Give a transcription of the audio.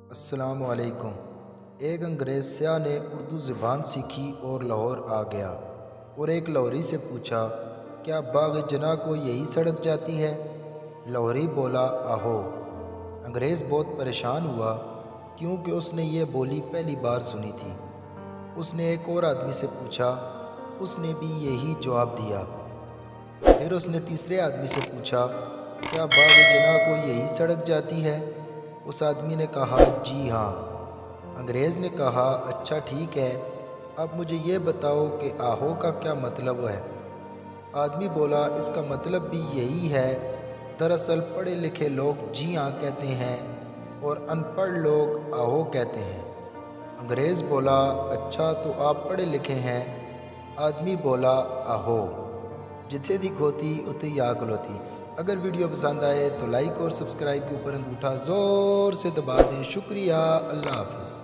السلام علیکم۔ ایک انگریز سیاح نے اردو زبان سیکھی اور لاہور آ گیا اور ایک لاہوری سے پوچھا، کیا باغ جناح کو یہی سڑک جاتی ہے؟ لاہوری بولا، آہو۔ انگریز بہت پریشان ہوا کیونکہ اس نے یہ بولی پہلی بار سنی تھی۔ اس نے ایک اور آدمی سے پوچھا، اس نے بھی یہی جواب دیا۔ پھر اس نے تیسرے آدمی سے پوچھا، کیا باغ جناح کو یہی سڑک جاتی ہے؟ اس آدمی نے کہا، جی ہاں۔ انگریز نے کہا، اچھا ٹھیک ہے، اب مجھے یہ بتاؤ کہ آہو کا کیا مطلب ہے؟ آدمی بولا، اس کا مطلب بھی یہی ہے۔ دراصل پڑھے لکھے لوگ جی ہاں کہتے ہیں اور ان پڑھ لوگ آہو کہتے ہیں۔ انگریز بولا، اچھا تو آپ پڑھے لکھے ہیں؟ آدمی بولا، آہو۔ جتھے دی کھوتی اتھے ہی آ کھلوتی۔ اگر ویڈیو پسند آئے تو لائک اور سبسکرائب کے اوپر انگوٹھا زور سے دبا دیں۔ شکریہ، اللہ حافظ۔